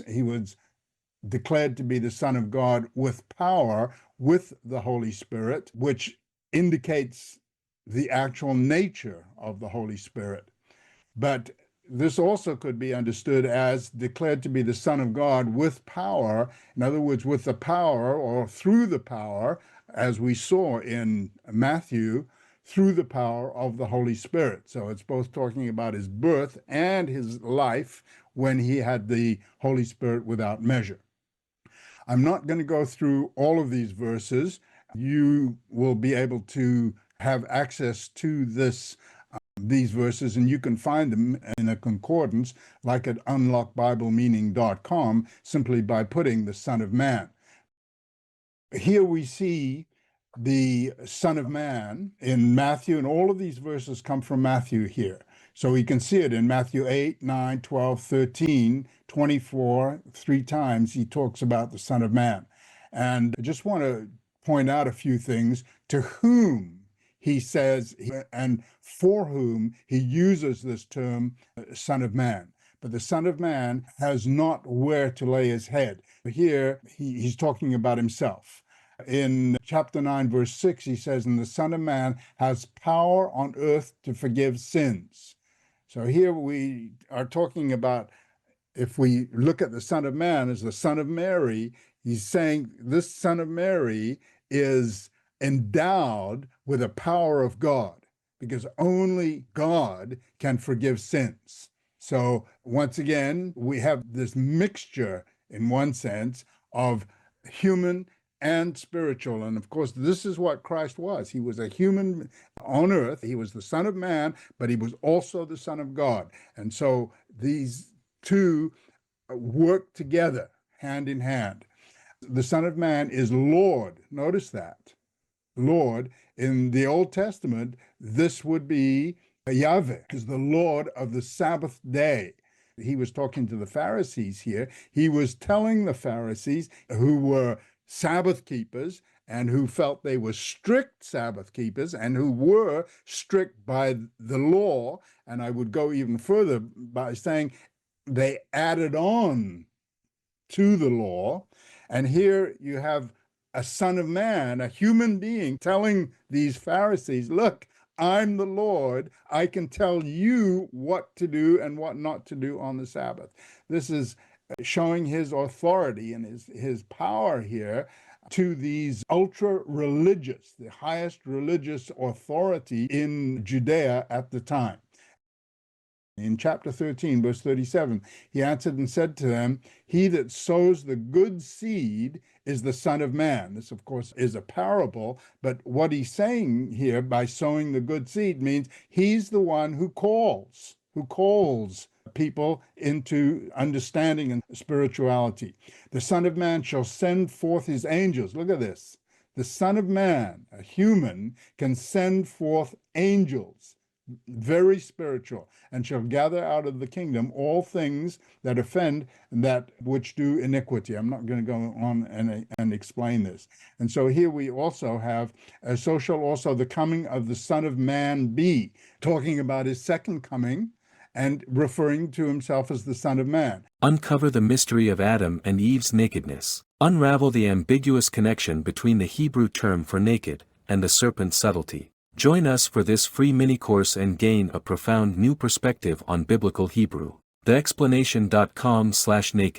He was declared to be the Son of God with power, with the Holy Spirit, which indicates the actual nature of the Holy Spirit. But this also could be understood as declared to be the Son of God with power, in other words, with the power or through the power, as we saw in Matthew, through the power of the Holy Spirit. So it's both talking about his birth and his life when he had the Holy Spirit without measure. I'm not going to go through all of these verses. You will be able to have access to these verses, and you can find them in a concordance, like at unlockbiblemeaning.com, simply by putting the Son of Man. Here we see the Son of Man in Matthew, and all of these verses come from Matthew here. So we can see it in Matthew 8, 9, 12, 13, 24, 3 times he talks about the Son of Man. And I just want to point out a few things. To whom he says, and for whom he uses this term, Son of Man. But the Son of Man has not where to lay his head. Here, he's talking about himself. In chapter 9, verse 6, he says, and the Son of Man has power on earth to forgive sins. So here we are talking about, if we look at the Son of Man as the Son of Mary, he's saying this Son of Mary is endowed with the power of God, because only God can forgive sins. So once again, we have this mixture, in one sense, of human and spiritual. And of course, this is what Christ was. He was a human on earth. He was the Son of Man, but he was also the Son of God. And so these two work together, hand in hand. The Son of Man is Lord. Notice that. Lord. In the Old Testament, this would be Yahweh, is the Lord of the Sabbath day. He was talking to the Pharisees here. He was telling the Pharisees, who were Sabbath keepers and who felt they were strict Sabbath keepers and who were strict by the law, and I would go even further by saying they added on to the law. And here you have a Son of Man, a human being, telling these Pharisees, look, I'm the Lord. I can tell you what to do and what not to do on the Sabbath. This is showing his authority and his power here to these ultra-religious, the highest religious authority in Judea at the time. In chapter 13, verse 37, he answered and said to them, he that sows the good seed is the Son of Man. This, of course, is a parable, but what he's saying here by sowing the good seed means he's the one who calls people into understanding and spirituality. The Son of Man shall send forth his angels. Look at this. The Son of Man, a human, can send forth angels, very spiritual, and shall gather out of the kingdom all things that offend and that which do iniquity. I'm not going to go on and explain this. And so here we also have, so shall also the coming of the Son of Man be, talking about his second coming and referring to himself as the Son of Man. Uncover the mystery of Adam and Eve's nakedness. Unravel the ambiguous connection between the Hebrew term for naked and the serpent's subtlety. Join us for this free mini-course and gain a profound new perspective on Biblical Hebrew. TheExplanation.com/naked